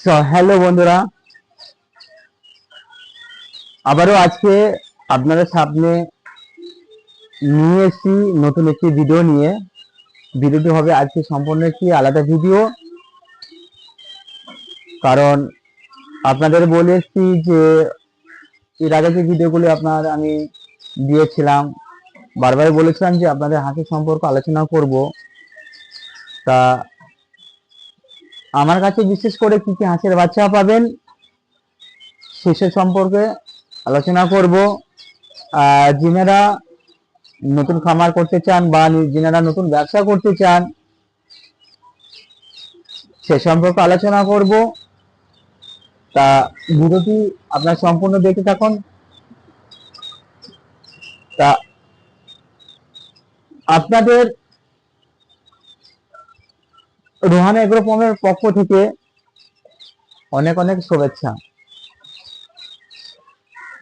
Hello বন্ধুরা, আবারও আজকে আপনাদের সামনে নিয়ে এসেছি নতুন একটি ভিডিও নিয়ে। ভিডিওটি হবে আজকে সম্পূর্ণ একটি আলাদা ভিডিও, কারণ আপনাদের বলে এসেছি যে এর আগে যে ভিডিওগুলো আমি দিয়েছিলাম, বারবার বলেছিলাম যে আপনাদের হাসি সম্পর্কে আলোচনা করব। তা আমার কাছে বিশেষ করে কি কি হাঁসের বাচ্চা পাবেন সেসব সম্পর্কে আলোচনা করব। যিনারা নতুন খামার করতে চান বা যিনারা নতুন ব্যবসা করতে চান সে সম্পর্কে আলোচনা করব। তা ভিডিওটি আপনার সম্পূর্ণ দেখতে থাকুন। তা আপনাদের রোহান এগ্রো ফার্মের পক্ষ থেকে অনেক অনেক শুভেচ্ছা।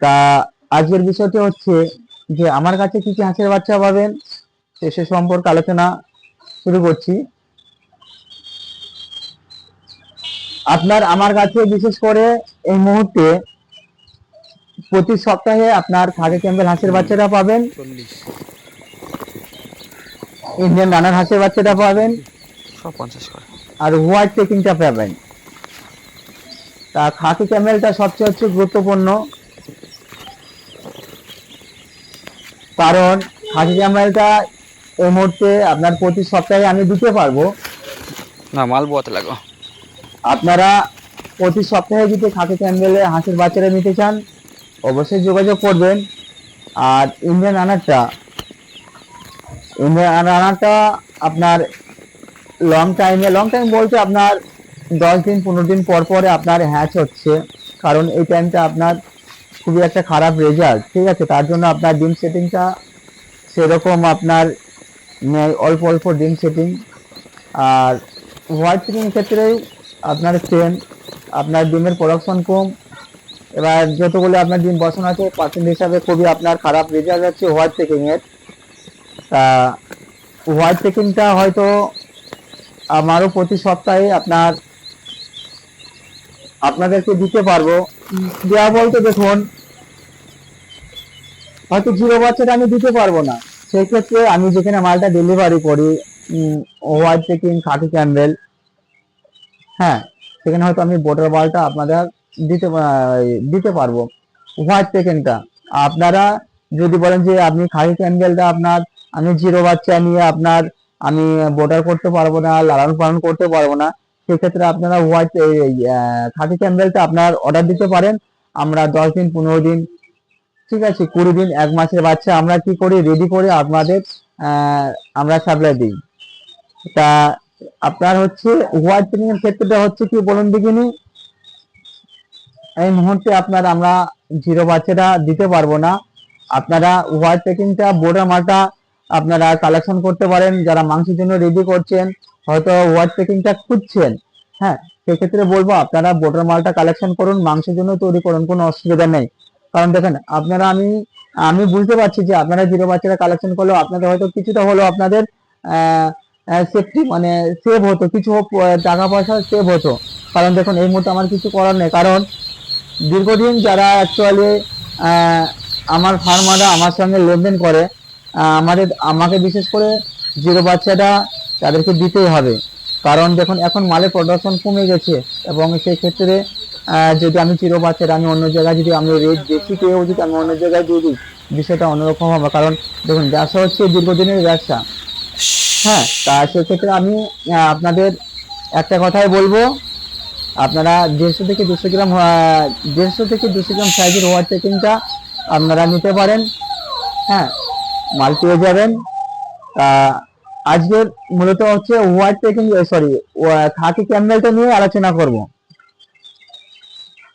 তা আজকের বিষয়টি হচ্ছে যে আমার কাছে কি কি হাঁসের বাচ্চা পাবেন সে সম্পর্কে আলোচনা শুরু করছি। আমার কাছে বিশেষ করে এই মুহূর্তে প্রতি সপ্তাহে আপনার খাকি ক্যাম্বেল হাঁসের বাচ্চাটা পাবেন, ইন্ডিয়ান রানার হাঁসের বাচ্চাটা পাবেন, আর হোয়াইট চেকিংটা পাবেন। তা খাকি ক্যামেলটা সবচেয়ে হচ্ছে গুরুত্বপূর্ণ, কারণ খাকি ক্যামেলটা এই মুহূর্তে আপনার প্রতি সপ্তাহে আমি দিতে পারবো না। মাল বোয়াতে লাগো। আপনারা প্রতি সপ্তাহে যদি খাকি ক্যামেলে হাঁসের বাচ্চারা নিতে চান অবশ্যই যোগাযোগ করবেন। আর ইন্ডিয়ান রানারটা আপনার লং টাইম বলতে আপনার 10 দিন 15 দিন পর পরে আপনার হ্যাচ হচ্ছে, কারণ এই টাইমটা আপনার খুবই একটা খারাপ রেজাল্ট, ঠিক আছে। তার জন্য আপনার ডিম সেটিংটা সেরকম আপনার অল্প অল্প ডিম সেটিং। আর হোয়াইট সেটিং ক্ষেত্রে আপনার সেম, আপনার ডিমের প্রোডাকশন কম। এবার যতগুলো আপনার ডিম বসানো আছে পার্সেন্ট হিসাবে খুবই আপনার খারাপ রেজাল্ট হচ্ছে হোয়াইট চেকিং এর। তা হোয়াইট চেকিংটা হয়তো আমারও প্রতি সপ্তাহে আপনাদেরকে দিতে পারবো। দেওয়া বলতে দেখুন, হয়তো জিরো বাচ্চাটা আমি দিতে পারবো না, সেই ক্ষেত্রে আমি যেখানে মালটা ডেলিভারি করি হোয়াইট চেকিং খাকি ক্যাম্বেল, হ্যাঁ, সেখানে হয়তো আমি বোটার বালটা আপনাদের দিতে পারবো। হোয়াইট চেকিংটা আপনারা যদি বলেন যে আপনি খাকি ক্যাম্বেলটা আমি জিরো বাচ্চা নিয়ে আমি বোটার করতে পারবো না, লালন পালন করতে পারবো না, সেক্ষেত্রে আপনারা খাকি ক্যাম্বেলটা আপনার অর্ডার দিতে পারেন। আমরা 10 দিন 15 দিন, ঠিক আছে, 20 দিন 1 মাসের বাচ্চা আমরা কি করি রেডি করে আপনাদের আমরা সাপ্লাই দিই। তা আপনার হচ্ছে হোয়াইট চেকিং এর ক্ষেত্রেটা হচ্ছে কি বলুন দেখিনি, এই মুহূর্তে আমরা জিরো বাচ্চাটা দিতে পারবো না। আপনারা হোয়াইট চেকিংটা বোর্ডার মালটা আপনারা কালেকশন করতে পারেন, যারা মাংসের জন্য রেডি করছেন, হয়তো হোয়াইট চেকিংটা খুঁজছেন, হ্যাঁ, সেক্ষেত্রে বলবো আপনারা বোর্ডার মালটা কালেকশন করুন, মাংসের জন্য তৈরি করুন, কোনো অসুবিধা নেই। কারণ দেখেন আমি বুঝতে পারছি যে আপনারা জিরো বাচ্চারা কালেকশন করলেও আপনাদের হয়তো কিছুটা হলেও আপনাদের সেফটি মানে সেভ হতো, কিছু টাকা পয়সা সেভ হতো। কারণ দেখুন এই মুহূর্তে আমার কিছু করার নেই, কারণ দীর্ঘদিন যারা অ্যাকচুয়ালি আমার ফার্মাররা আমার সঙ্গে লেনদেন করে, আমাকে বিশেষ করে জিরো বাচ্চাটা তাদেরকে দিতেই হবে। কারণ দেখুন এখন মালের প্রোডাকশন কমে গেছে, এবং সেই ক্ষেত্রে যদি আমি জিরো বাচ্চাটা আমি অন্য জায়গায় যদি আমি রেট বেশি পেয়েও যদি আমি অন্য জায়গায় দিয়ে দিই, বিষয়টা অন্যরকম হবে। কারণ দেখুন ব্যবসা হচ্ছে দীর্ঘদিনের ব্যবসা, হ্যাঁ। তা সেক্ষেত্রে আমি আপনাদের একটা কথাই বলবো, আপনারা 150 থেকে 200 গ্রাম 150 থেকে 200 গ্রাম সাইজের হোয়াইট চেকিংটা আপনারা নিতে পারেন, হ্যাঁ, মাল পেয়ে যাবেন। আজকের মূলত হচ্ছে হোয়াইট চেকিং খাকি ক্যাম্বেলটা নিয়ে আলোচনা করব।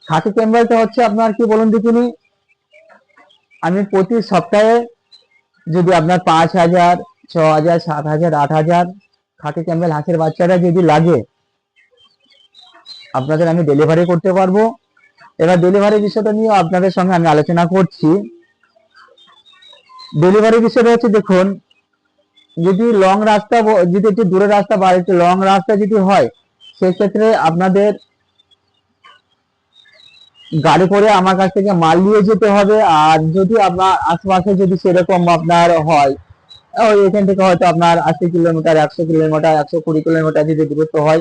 খাকি ক্যাম্বেলটা হচ্ছে আপনার কি বলুন দেখিনি, আমি প্রতি সপ্তাহে যদি আপনার 5,000 6,000 7,000 8,000 খাকি ক্যাম্বেল হাঁসের বাচ্চাটা যদি লাগে আপনাদের আমি ডেলিভারি করতে পারবো। এবার ডেলিভারি বিষয়টা নিয়ে আপনাদের সঙ্গে আমি আলোচনা করছি। ডেলিভারি বিষয়টা হচ্ছে দেখুন, যদি লং রাস্তা, যদি একটু দূরের রাস্তা বা একটু লং রাস্তা যদি হয়, সেক্ষেত্রে আপনাদের গাড়ি করে আমার কাছ থেকে মাল নিয়ে যেতে হবে। আর যদি আপনার আশেপাশে যদি সেরকম আপনার হয়, ওই এখান থেকে হয়তো আপনার 80 কিলোমিটার, 100 কিলোমিটার, 120 কিলোমিটার যদি দূরত্ব হয়,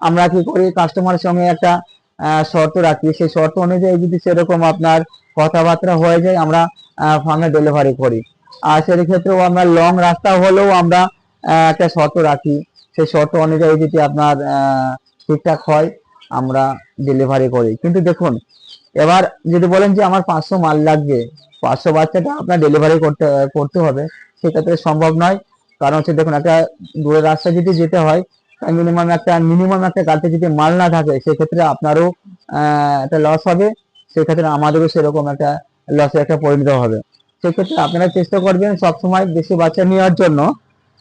আমরা কি করি কাস্টমারের সঙ্গে একটা শর্ত রাখি। সেই শর্ত অনুযায়ী যদি সেরকম আপনার কথাবার্তা হয়ে যায়, আমরা ফার্মে ডেলিভারি করি। আর সেই ক্ষেত্রেও আমরা লং রাস্তা হলেও আমরা একটা শর্ত রাখি। সেই শর্ত অনুযায়ী যদি আপনার ঠিকঠাক হয়, আমরা ডেলিভারি করি। কিন্তু দেখুন, এবার যদি বলেন যে আমার 500 মাল লাগবে, 500 বাচ্চাটা আপনার ডেলিভারি করতে করতে হবে, সেক্ষেত্রে সম্ভব নয়। কারণ হচ্ছে দেখুন, একটা দূরের রাস্তা যদি যেতে হয়, মিনিমাম একটা গাড়িতে যদি মাল না থাকে, সেক্ষেত্রে আপনারও একটা লস হবে, সেক্ষেত্রে আমাদেরও সেরকম একটা লসে একটা পরিণত হবে। সেক্ষেত্রে আপনারা চেষ্টা করবেন সবসময় বেশি বাচ্চা নেওয়ার জন্য।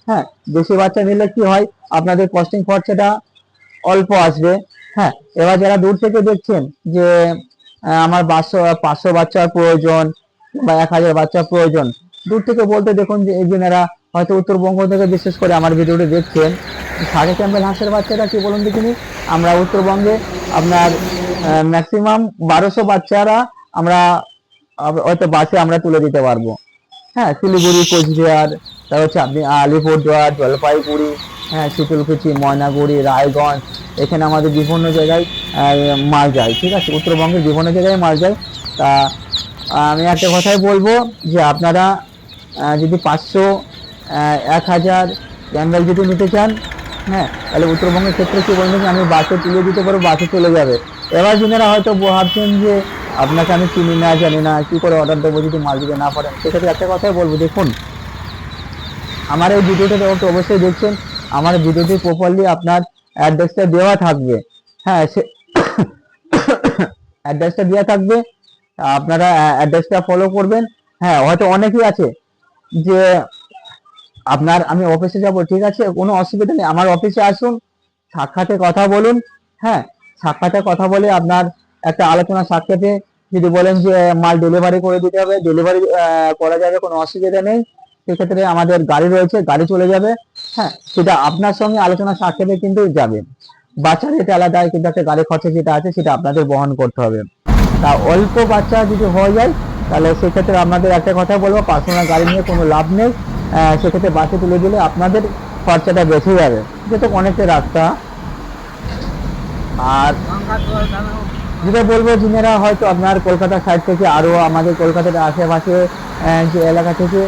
হ্যাঁ, বেশি বাচ্চা নিলে কি হয়, আপনাদের কস্টিং খরচাটা অল্প আসবে। হ্যাঁ, এবার যারা দূর থেকে দেখছেন যে আমার 500 বাচ্চার প্রয়োজন বা 1000 বাচ্চার প্রয়োজন, দূর থেকে বলতে দেখুন যে এই জনেরা হয়তো উত্তরবঙ্গ থেকে বিশেষ করে আমার ভিডিওটি দেখছেন, সাড়ে ক্যাম্বেল হাঁসের বাচ্চাটা কি বলুন দেখিনি, আমরা উত্তরবঙ্গে আপনার ম্যাক্সিমাম 1200 বাচ্চারা আমরা হয়তো বাসে আমরা তুলে দিতে পারবো। হ্যাঁ, শিলিগুড়ি, কোচবিহার, তারপর হচ্ছে আপনি আলিপুরদুয়ার, জলপাইগুড়ি, হ্যাঁ, শীতলকুচি, ময়নাগুড়ি, রায়গঞ্জ, এখানে আমাদের বিভিন্ন জায়গায় মাল যায়। ঠিক আছে, উত্তরবঙ্গের বিভিন্ন জায়গায় মাল যায়। তা আমি একটা কথাই বলবো যে আপনারা যদি 500, 1000 ক্যান্ডেল যদি নিতে চান, হ্যাঁ, তাহলে উত্তরবঙ্গের ক্ষেত্রে কি বলবেন যে আমি বাসে তুলে দিতে পারবো, বাসে চলে যাবে। এবার যারা হয়তো ভাবছেন যে আপনাকে আমি চিনি না, জানি না, কি করে অর্ডার দেবো যদি মাল দিতে না পারেন, সেক্ষেত্রে একটা কথাই বলবো, দেখুন আমার এই ভিডিওটা তো অবশ্যই দেখছেন, আমার ভিডিওটি প্রপারলি আপনার অ্যাড্রেসটা দেওয়া থাকবে। হ্যাঁ, সে অ্যাড্রেসটা দেওয়া থাকবে, আপনারা অ্যাড্রেসটা ফলো করবেন। হ্যাঁ, হয়তো অনেকেই আছে যে আপনার আমি অফিসে যাব, ঠিক আছে, কোনো অসুবিধা নেই, আমার অফিসে আসুন, সাক্ষাতে কথা বলুন। হ্যাঁ, সাক্ষাতে কথা বলে আপনার একটা আলোচনা সাক্ষাতে যদি বলেন যে মাল ডেলিভারি করে দিতে হবে, ডেলিভারি করা যাবে, কোনো অসুবিধা নেই। সেক্ষেত্রে আমাদের গাড়ি রয়েছে, গাড়ি চলে যাবে। হ্যাঁ, সেটা আপনার সঙ্গে আলোচনা সাক্ষাতে কিন্তু যাবে। বাচ্চা রেট আলাদা, কিন্তু একটা গাড়ি খরচা যেটা আছে সেটা আপনাদের বহন করতে হবে। তা অল্প বাচ্চা যদি হয়ে যায়, তাহলে সেক্ষেত্রে আপনাদের একটা কথা বলবো, পার্সোনাল গাড়ি নিয়ে কোনো লাভ নেই। সেক্ষেত্রে বাসে তুলে দিলে আপনাদের খরচাটা বেঁচে যাবে, যেহেতু অনেকটা রাস্তা। আর যেটা বলবো, যিনারা হয়তো আপনার কলকাতা সাইড থেকে আরো আমাদের কলকাতার আশেপাশে যে এলাকা থেকে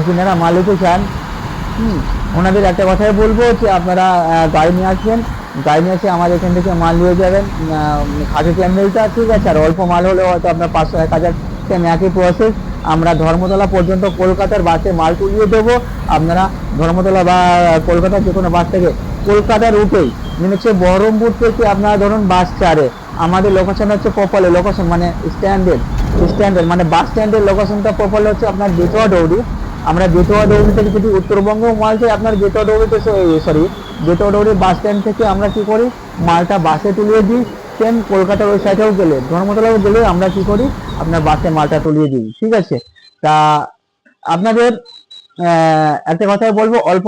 যিনারা মাল নিতে চান, ওনাদের একটা কথাই বলবো যে আপনারা গাড়ি নিয়ে আসবেন, গাড়ি নিয়ে এসে আমাদের এখান থেকে মাল নিয়ে যাবেন, খাঁটি ক্যান্ডেলটা, ঠিক আছে। আর অল্প মাল হলে হয়তো আপনার 500, 1000 সেম একই প্রসেস। আমরা ধর্মতলা পর্যন্ত কলকাতার বাসে মাল তুলিয়ে দেবো। আপনারা ধর্মতলা বা কলকাতার যে কোনো বাস থেকে কলকাতার রুটেই, মানে হচ্ছে বহরমপুর থেকে আপনারা ধরুন বাস ছাড়ে, আমাদের লোকেশন হচ্ছে প্রপারলি লোকেশন মানে স্ট্যান্ডের মানে বাস স্ট্যান্ডের লোকেশনটা প্রপারলি হচ্ছে আপনার বেতোয়া ডৌরি। আমরা বেতোয়া ডৌরি থেকে যদি উত্তরবঙ্গ মাল চাই, আপনার বেতোয়া ডৌরিতে বেতোয়া ডৌরি বাস স্ট্যান্ড থেকে আমরা কি করি, মালটা বাসে তুলিয়ে দিই। সেম কলকাতার ওই সাইডেও গেলে, ধর্মতলাও গেলে আমরা কি করি, আপনার বাসে মালটা তুলিয়ে দিই। ঠিক আছে, তা আপনাদের একটা কথাই বলবো, অল্প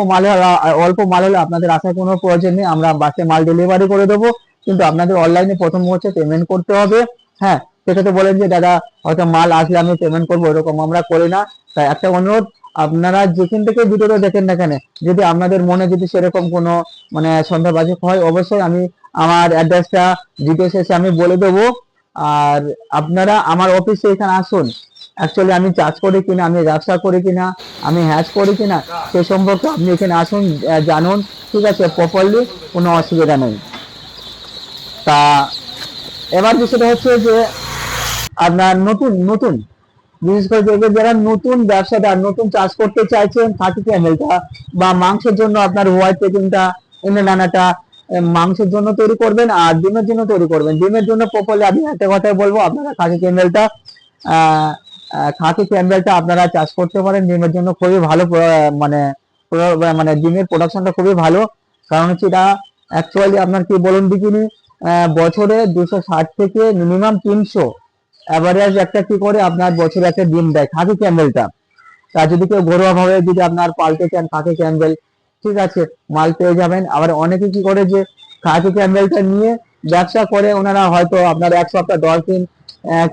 মাল হলে আপনাদের আসার কোনো প্রয়োজন নেই, আমরা বাসে মাল ডেলিভারি করে দেবো। কিন্তু আপনাদের অনলাইনে প্রথম হচ্ছে পেমেন্ট করতে হবে। হ্যাঁ, সেক্ষেত্রে বলেন যে দাদা হয়তো মাল আসলে আমি পেমেন্ট করবো, এরকম আমরা করি না। তাই একটা অনুরোধ, আপনারা যেখান থেকে ভিডিওটা দেখেন না কেন, যদি আপনাদের মনে যদি সেরকম কোনো মানে সন্দেহবাজি হয়, অবশ্যই আমি আমার অ্যাড্রেসটা ভিডিও শেষে আমি বলে দেবো। আর আপনারা আমার অফিসে এখানে আসুন, অ্যাকচুয়ালি আমি চাষ করি কিনা, আমি ব্যবসা করি কিনা, আমি হ্যাচ করি কিনা, সে সম্পর্কে আপনি এখানে আসুন, জানুন। ঠিক আছে, প্রপারলি, কোনো অসুবিধা নেই। তা এবার বিষয়টা হচ্ছে যে আপনার নতুন নতুন বিশেষ করে যারা নতুন ব্যবসাদার, নতুন চাষ করতে চাইছেন, খাঁটি ক্যামেলটা বা মাংসের জন্য আপনার হোয়াইট পেকিংটা এনে নানাটা মাংসের জন্য তৈরি করবেন আর ডিমের জন্য তৈরি করবেন। ডিমের জন্য প্রপারলি আমি একটা কথাই বলবো, আপনারা খাঁটি ক্যামেলটা খাঁটি ক্যামেলটা আপনারা চাষ করতে পারেন। ডিমের জন্য খুবই ভালো, মানে মানে ডিমের প্রোডাকশনটা খুবই ভালো। কারণ হচ্ছে এটা অ্যাকচুয়ালি আপনার কি বলুন দেখিনি, বছরে 260 থেকে মিনিমাম 300 অ্যাভারেজ একটা কি করে আপনার বছরে একটা ডিম দেয় খাকি ক্যাম্বেলটা। তা যদি কেউ ঘরোয়া ভাবে যদি আপনার পালতে চান খাকি ক্যাম্বেল, ঠিক আছে, মাল পেয়ে যাবেন। আবার অনেকে কি করে যে খাকি ক্যাম্বেলটা নিয়ে ব্যবসা করে ওনারা হয়তো আপনার 1 সপ্তাহ 10 দিন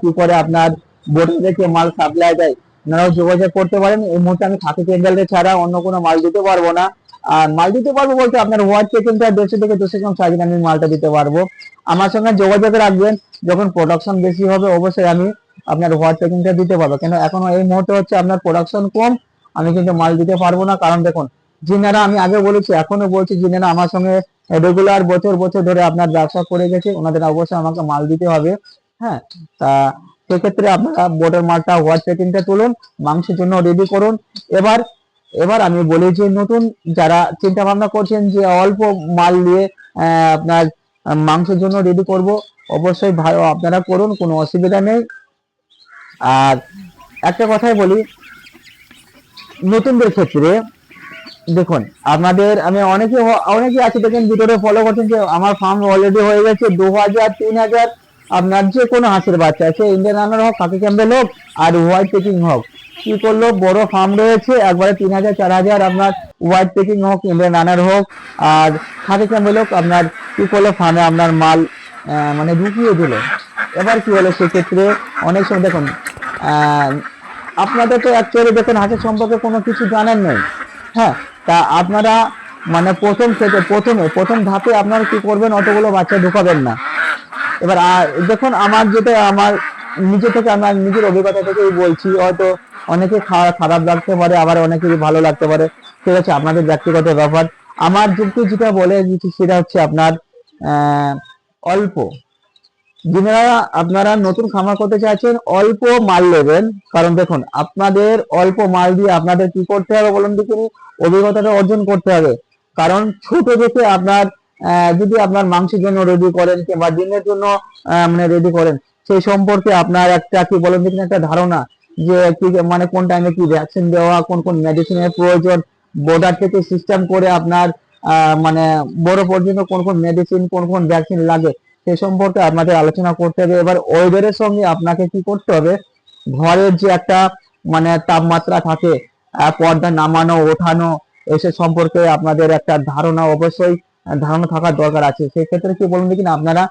কি করে আপনার বোর্ডে থেকে মাল সাপ্লাই দেয়, ওনারাও যোগাযোগ করতে পারেন। এই মুহূর্তে আমি খাকি ক্যান্ডেল ছাড়া অন্য কোনো মাল দিতে পারবো না। আর মাল দিতে পারবো বলতে আপনার হোয়াইট পেকিংটা 150 থেকে 200 গ্রাম সাইজে আমি মালটা দিতে পারবো। আমার সঙ্গে যোগাযোগ রাখবেন, যখন প্রোডাকশন বেশি হবে অবশ্যই আমি আপনার হোয়াইট পেকিংটা দিতে পারবো। কেন এখন এই মুহূর্তে হচ্ছে আপনার প্রোডাকশন কম, আমি কিন্তু মাল দিতে পারবো না। কারণ দেখুন, যিনারা আমি আগে বলেছি এখনো বলছি, যিনারা আমার সঙ্গে রেগুলার বছর বছর ধরে আপনার ব্যবসা করে গেছে ওনাদের অবশ্যই আমাকে মাল দিতে হবে। হ্যাঁ, তা সেক্ষেত্রে আপনারা বোর্ডের মালটা হোয়াইট পেকিংটা তুলুন, মাংসের জন্য রেডি করুন। এবার এবার আমি বলি যে নতুন যারা চিন্তা ভাবনা করছেন যে অল্প মাল দিয়ে আপনার মাংসের জন্য রেডি করব, অবশ্যই ভালো আপনারা করুন, কোনো অসুবিধা নেই। আর একটা কথাই বলি নতুনদের ক্ষেত্রে, দেখুন আপনাদের আমি অনেকে আছে দেখেন ভিডিওটা ফলো করছেন যে আমার ফার্ম অলরেডি হয়ে গেছে 2000 3000 আপনার যে কোনো হাঁসের বাচ্চা আছে, ইন্ডিয়ান রানার হোক, খাকি ক্যাম্বেল হোক আর হোয়াইট পেকিং হোক, কি করলো বড় ফার্ম রয়েছে একবারে 3000 4000 আপনার হোয়াইট পেকিং হোক, ইন্ডিয়ান রানার হোক আর খাকি ক্যাম্বেল হোক, আপনার কি করলো ফার্মে আপনার মাল মানে ঢুকিয়ে দিল। এবার কি হলো সেক্ষেত্রে অনেক সময় দেখুন আপনাদের তো অ্যাকচুয়ালি দেখুন হাঁসের সম্পর্কে কোনো কিছু জানেন নেই। হ্যাঁ, তা আপনারা মানে প্রথম ধাপে আপনারা কি করবেন, অতগুলো বাচ্চা ঢুকাবেন না। এবার দেখুন আমার যেটা আমার নিজে থেকে আমার নিজের অভিজ্ঞতা থেকেই বলছি, হয়তো অনেকে খারাপ লাগতে পারে, আবার অনেকেরই ভালো লাগতে পারে, ঠিক আছে, আপনাদের ব্যক্তিগত ব্যাপার। আমার যুক্তি যেটা বলে দিচ্ছি সেটা হচ্ছে আপনার অল্প, যারা আপনারা নতুন খামার করতে চাইছেন অল্প মাল নেবেন। কারণ দেখুন আপনাদের অল্প মাল দিয়ে আপনাদের কি করতে হবে বলুন দেখিনি, অভিজ্ঞতাটা অর্জন করতে হবে। কারণ ছোট থেকে আপনার যদি আপনার মাংসের জন্য রেডি করেন কিংবা ডিমের জন্য মানে রেডি করেন, সেই সম্পর্কে আপনার একটা কি বলেন দেখিনি একটা ধারণা যে কি মানে কোন টাইমে কি ভ্যাকসিন দেওয়া, কোন কোন মেডিসিনের প্রয়োজন, বর্ডার থেকে সিস্টেম করে আপনার মানে বড় পর্যন্ত কোন কোন মেডিসিন কোন কোন ভ্যাকসিন লাগে সে সম্পর্কে আপনাদের আলোচনা করতে হবে। এবার ওয়েদারের সঙ্গে আপনাকে কি করতে হবে, ঘরের যে একটা মানে তাপমাত্রা থাকে, পর্দা নামানো ওঠানো এসব সম্পর্কে আপনাদের একটা ধারণা অবশ্যই ধারণা থাকার দরকার আছে। সেই ক্ষেত্রে কি বলুন দেখি আপনারা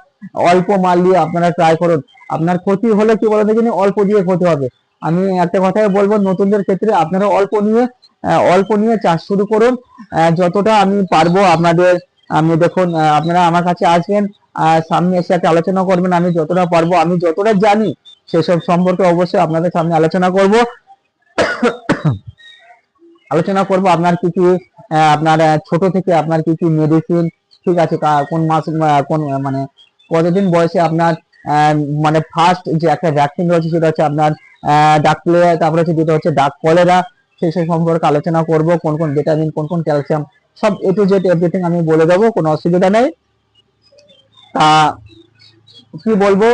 অল্প মাল দিয়ে আপনারা ট্রাই করুন। আপনার ক্ষতি হলে কি বলুন দেখি অল্প দিয়ে ক্ষতি হবে। আমি একটা কথাই বলবো নতুনদের ক্ষেত্রে আপনারা অল্প নিয়ে চাষ শুরু করুন। যতটা আমি পারবো আপনাদের, আমি দেখুন আপনারা আমার কাছে আসবেন, সামনে এসে একটা আলোচনা করবেন, আমি যতটা পারবো আমি যতটা জানি সেসব সম্পর্কে অবশ্যই আপনাদের সামনে আলোচনা করব আপনার কি কি আপনার ছোট থেকে আপনার কি কি মেডিসিন, ঠিক আছে, কোন মাস কোন মানে কতদিন বয়সে আপনার মানে ফার্স্ট যে একটা ভ্যাকসিন রয়েছে সেটা হচ্ছে আপনার ডাকলে, তারপরে হচ্ছে যেটা হচ্ছে ডাক কলেরা, সেই সব সম্পর্কে আলোচনা করব, কোন কোন ভিটামিন কোন কোন ক্যালসিয়াম সব A to Z এভরিথিং আমি বলে দেবো, কোনো অসুবিধা নেই। তা কি বলবো,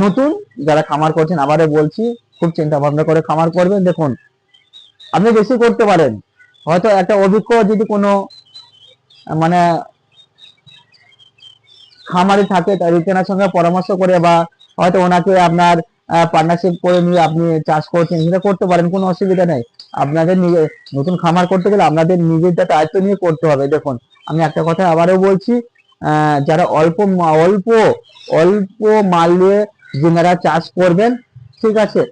নতুন যারা খামার করছেন আবারও বলছি খুব চিন্তা ভাবনা করে খামার করবেন। দেখুন আপনি বেশি করতে পারেন, হয়তো একটা অভিজ্ঞ যদি কোনো মানে খামারি থাকে তার রিটেনার সঙ্গে পরামর্শ করে বা হয়তো ওনাকে আপনার পার্টনারশিপ করে নিয়ে আপনি চাষ করছেন, সেটা করতে পারেন, কোনো অসুবিধা নেই। আপনাদের নিজে নতুন খামার করতে গেলে আপনাদের নিজেরটা দায়িত্ব নিয়ে করতে হবে। দেখুন আমি একটা কথা আবারও বলছি, যারা অল্প অল্প মাল দিয়ে যারা চাষ করবেন, ঠিক আছে,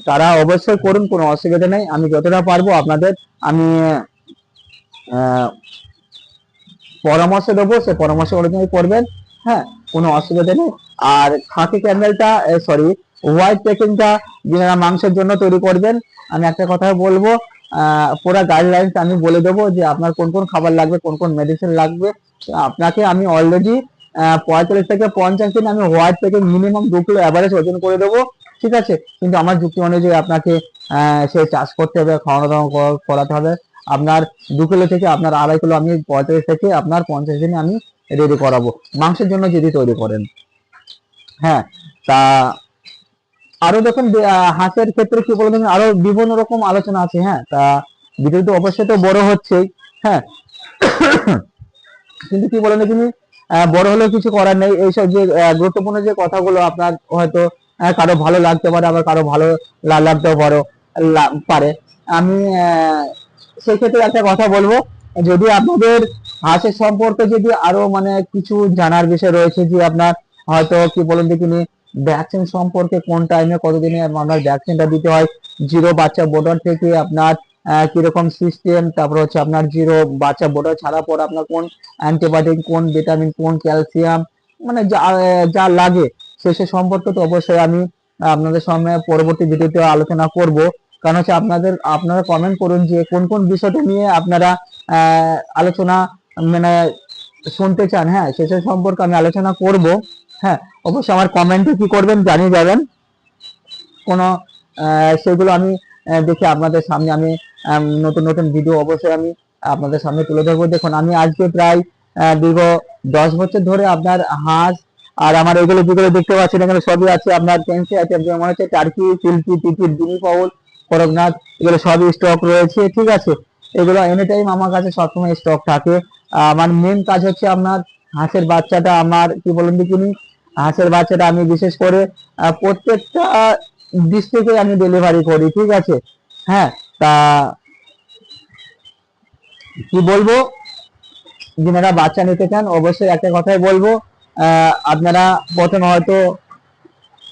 তারা অবশ্যই করুন, কোনো অসুবিধা নেই। আমি যতটা পারবো আপনাদের আমি পরামর্শ দেবো, সে পরামর্শ অনুযায়ী করবেন। হ্যাঁ, কোনো অসুবিধা নেই। আর খাকি ক্যান্ডেলটা সরি হোয়াইট পেকিংটা যারা মাংসের জন্য তৈরি করবেন, আমি একটা কথা বলবো, পুরো গাইডলাইন্স আমি বলে দেবো যে আপনার কোন কোন খাবার লাগবে, কোন কোন মেডিসিন লাগবে। আপনাকে আমি অলরেডি 45 থেকে 50 দিন আমি white packing minimum 2 kilo average ওজন করে দেবো, ঠিক আছে। কিন্তু আমার যুক্তি অনুযায়ী আপনাকে সে চাষ করতে হবে, খাওয়ানো দাওয়া করাতে হবে। আপনার 2 কিলো থেকে আপনার 2.5 কিলো আমি 45 থেকে আপনার 50 দিনে আমি রেডি করাবো মাংসের জন্য যদি তৈরি করেন। হ্যাঁ, তা আরো দেখুন হাঁসের ক্ষেত্রে কি বলে দেখুন আরো বিভিন্ন রকম আলোচনা আছে। হ্যাঁ, তা ভিডিও তো অবশ্যই তো বড় হচ্ছেই। হ্যাঁ, কিন্তু কি বলেন দেখুন বড় হলেও কিছু করার নেই। এইসব যে গুরুত্বপূর্ণ যে কথাগুলো আপনার হয়তো কারো ভালো লাগতে পারে, আবার কারো ভালো লাগতেও পারে। আমি সেই ক্ষেত্রে একটা কথা বলবো, যদি আপনাদের হাঁসের সম্পর্কে যদি আরো মানে কিছু জানার বিষয় রয়েছে, যে আপনার হয়তো কি বলুন দেখিনি ভ্যাকসিন সম্পর্কে, কোন টাইমে কতদিনে আপনার ভ্যাকসিনটা দিতে হয়, জিরো বাচ্চা বোর্ডার থেকে আপনার কিরকম সিস্টেম, তারপর হচ্ছে আপনার জিরো বাচ্চা বোর্ডার ছাড়া পর আপনার কোন অ্যান্টিবায়োটিক, কোন ভিটামিন, কোন ক্যালসিয়াম, মানে যা যা লাগে সে সম্পর্কে তো অবশ্যই আমি আপনাদের সামনে পরবর্তী ভিডিওতে আলোচনা করব। কারণ হচ্ছে আপনারা কমেন্ট করুন যে কোন কোন বিষয়টা নিয়ে আপনারা আলোচনা মানে শুনতে চান। হ্যাঁ, সেসব সম্পর্কে আমি আলোচনা করব। হ্যাঁ, অবশ্যই আমার কমেন্টে কি করবেন জানিয়ে যাবেন। কোনো সেগুলো আমি দেখে আপনাদের সামনে আমি নতুন নতুন ভিডিও অবশ্যই আমি আপনাদের সামনে তুলে ধরবো। দেখুন, আমি আজকে প্রায় দীর্ঘ 10 বছর ধরে আপনার হাঁস, আর আমার এগুলো যেগুলো দেখতে পাচ্ছেন এখানে সবই আছে আপনার ফ্যান্সি আইটেম, যেমন হচ্ছে টার্কি, সিল্কি, তিতির, গিনি ফাউল, করকনাথ, এগুলো সবই স্টক রয়েছে। ঠিক আছে, এগুলো এনি টাইম আমার কাছে সবসময় স্টক থাকে। আমার মেন কাজ হচ্ছে আপনার হাঁসের বাচ্চাটা, আমার কি বলুন দেখিনি হাঁসের বাচ্চাটা আমি বিশেষ করে প্রত্যেকটা ডিস্ট্রিক্টে আমি ডেলিভারি করি। ঠিক আছে, হ্যাঁ, তা কি বলবো, যারা বাচ্চা নিতে চান অবশ্যই একটা কথাই বলবো, আপনারা প্রথমে হয়তো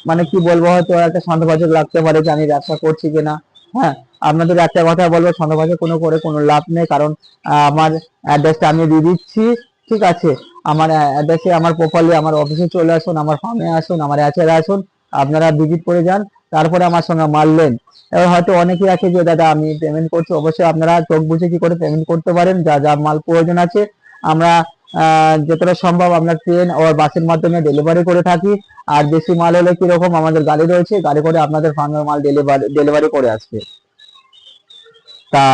মানে কি বলবো, হয়তো একটা সন্দেহভাজন লাগতে পারে যে আমি ব্যবসা করছি কিনা। হ্যাঁ, আপনাদের একটা কথা বলবো, সন্দেহভাজন কোনো লাভ নেই। কারণ আমার অ্যাড্রেসটা আমি দিয়ে দিচ্ছি। ঠিক আছে, আমার অ্যাড্রেসে আমার প্রপারলি আমার অফিসে চলে আসুন, আমার ফার্মে আসুন, আমার অ্যাচেরে আসুন, আপনারা ভিজিট করে যান, তারপরে আমার সঙ্গে মাল নেন। এবার হয়তো অনেকেই আছে যে দাদা আমি পেমেন্ট করছি, অবশ্যই আপনারা চোখ বুঝে কি করে পেমেন্ট করতে পারেন। যা যা মাল প্রয়োজন আছে আমরা যতটা সম্ভব আমরা ট্রেন ও বাসের মাধ্যমে ডেলিভারি করে থাকি। আর বেশি মাল হলে কিরকম, আমাদের গাড়ি রয়েছে, গাড়ি করে আপনাদের ফার্মের মাল ডেলিভারি করে আসবে। তা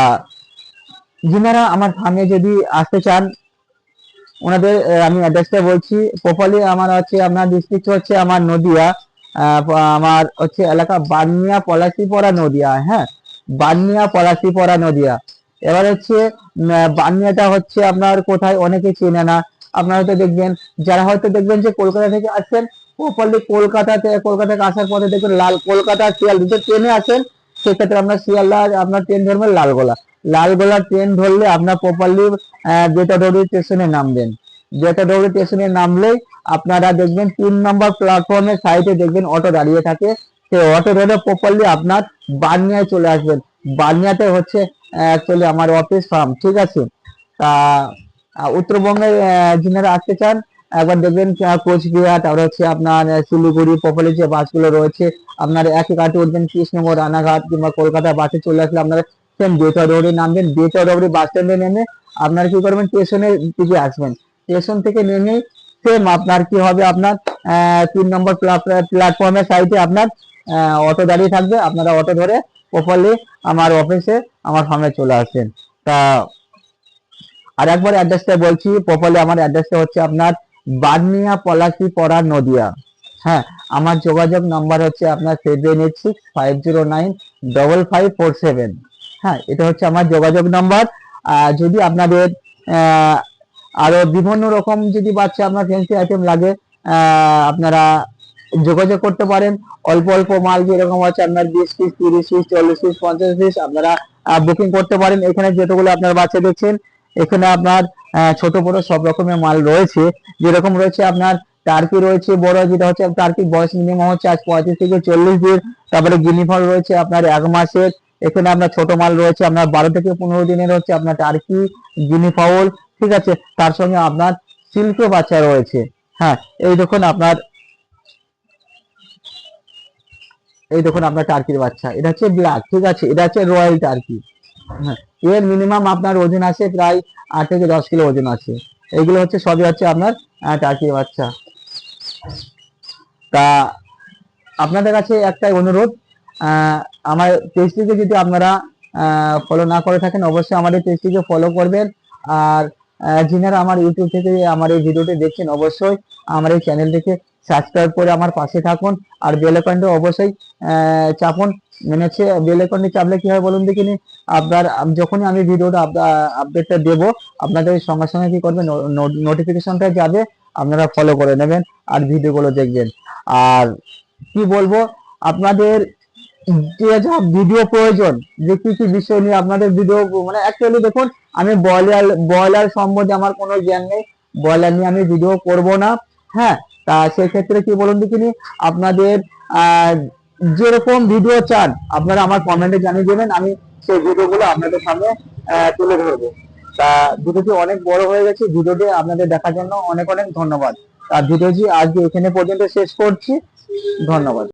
যিনারা আমার ফার্মে যদি আসতে চান, ওনাদের আমি অ্যাড্রেসটা বলছি প্রপারলি। আমার হচ্ছে আপনার ডিস্ট্রিক্ট হচ্ছে আমার নদিয়া, আমার হচ্ছে এলাকা বানিয়া পলাশিপাড়া নদিয়া। হ্যাঁ, বানিয়া পলাশিপাড়া নদিয়া। এবার হচ্ছে বানিয়াটা হচ্ছে আপনার কোথায় অনেকে চেনে না। আপনারা হয়তো দেখবেন, যারা হয়তো দেখবেন যে কলকাতা থেকে আসছেন, প্রপারলি কলকাতা থেকে আসার পথে দেখবেন লাল কলকাতা শিয়ালদা যদি ট্রেনে আসেন, সেক্ষেত্রে আপনার শিয়ালদা আপনার ট্রেন ধরবেন লালগোলা। লালগোলা ট্রেন ধরলে আপনার প্রপারলি জেটাডোরি স্টেশনে নামবেন। জেটাডোরি স্টেশনে নামলেই আপনারা দেখবেন 3 নম্বর প্ল্যাটফর্মের সাইডে দেখবেন অটো দাঁড়িয়ে থাকে। সেই অটো ধরে প্রপারলি আপনার বানিয়ায় চলে আসবেন। বানিয়াতে হচ্ছে অ্যাকচুয়ালি আমার অফিস ফার্ম। ঠিক আছে, তা উত্তরবঙ্গের যিনারা আসতে চান একবার দেখবেন কোচবিহার, তারপরে হচ্ছে আপনার শিলিগুড়ি, প্রপারলি যে বাসগুলো রয়েছে আপনার একই ঘাটে উঠবেন, কৃষ্ণনগর, রানাঘাট কিংবা কলকাতা বাসে চলে আসলে আপনারা সেম বেতরডুবরি নামবেন। বেতরডুবরি বাস স্ট্যান্ডে নেমে আপনারা কি করবেন, স্টেশনের দিকে আসবেন। স্টেশন থেকে নেমে সেম আপনার কি হবে, আপনার 3 নম্বর প্ল্যাটফর্মের সাইডে আপনার অটো দাঁড়িয়ে থাকবে। আপনারা অটো ধরে প্রপারলি আমার অফিসে আমার ফার্মে চলে আসেন। তা আর একবার অ্যাড্রেসটা বলছি প্রপারলি, আমার অ্যাড্রেসটা হচ্ছে আপনার বানিয়া পলাশিপাড়া নদিয়া। হ্যাঁ, আমার যোগাযোগ নাম্বার হচ্ছে আপনার 7865095547। হ্যাঁ, এটা হচ্ছে আমার যোগাযোগ নাম্বার। যদি আপনাদের আহ, আরো বিভিন্ন রকম যদি বাচ্চা আপনার ফ্যান্সি আইটেম লাগে, আপনারা যোগাযোগ করতে পারেন। অল্প অল্প মাল যেরকম আছে আপনার 20 পিস, 30 পিস, 40 পিস, 50 পিস আপনারা বুকিং করতে পারেন। এখানে যতগুলো আপনার বাচ্চা দেখছেন, এখানে আপনার ছোট বড় সব রকমের মাল রয়েছে। যেরকম রয়েছে আপনার টার্কি রয়েছে বড়, যেটা হচ্ছে টার্কির বয়স মিনিমাম হচ্ছে আজ 35 থেকে 40 দিন। তারপরে গিনিফল রয়েছে আপনার 1 মাসের। এখানে আপনার ছোট মাল রয়েছে আপনার 12 থেকে 15 দিনের হচ্ছে আপনার টার্কি, গিনি ফাউল। ঠিক আছে, তার সঙ্গে আপনার সিল্কে বাচ্চা রয়েছে। হ্যাঁ, এই দেখুন আপনার টার্কির বাচ্চা, এটা হচ্ছে ব্ল্যাক। ঠিক আছে, এটা হচ্ছে রয়্যাল টার্কি। হ্যাঁ, এর মিনিমাম আপনার ওজন আছে প্রায় 8 থেকে 10 কিলো ওজন আছে। এগুলো হচ্ছে সবই হচ্ছে আপনার টার্কির বাচ্চা। তা আপনাদের কাছে একটাই অনুরোধ, আমার পেজটিকে যদি আপনারা ফলো না করে থাকেন অবশ্যই আমাদের পেজটিকে ফলো করবেন। আর যিনারা আমার ইউটিউব থেকে আমার এই ভিডিওটি দেখছেন অবশ্যই আমার এই চ্যানেলটিকে সাবস্ক্রাইব করে আমার পাশে থাকুন। আর বেল আইকনটা অবশ্যই চাপুন। মানে হচ্ছে বেল আইকনটি চাপলে কি হয় বলুন দেখিনি, আপনার যখনই আমি ভিডিওটা আপডেটটা দেবো আপনাদের সঙ্গে সঙ্গে কি করবেন, নোটিফিকেশনটা যাবে, আপনারা ফলো করে নেবেন আর ভিডিওগুলো দেখবেন। আর কি বলবো, আপনাদের যে যা ভিডিও প্রয়োজন, যে কি কি বিষয় নিয়ে আপনাদের ভিডিও, মানে অ্যাকচুয়ালি দেখুন, আমি ব্রয়লার সম্বন্ধে আমার কোনো জ্ঞান নেই, ব্রয়লার নিয়ে আমি ভিডিও করব না। হ্যাঁ, তা সেই ক্ষেত্রে কি বলুন দেখিনি, আপনাদের আহ যেরকম ভিডিও চান আপনারা আমার কমেন্টে জানিয়ে দেবেন, আমি সেই ভিডিওগুলো আপনাদের সামনে তুলে ধরবো। তা ভিডিওটি অনেক বড় হয়ে গেছে, ভিডিওটি আপনাদের দেখার জন্য অনেক অনেক ধন্যবাদ। আর ভিডিওটি আজকে এখানে পর্যন্ত শেষ করছি। ধন্যবাদ।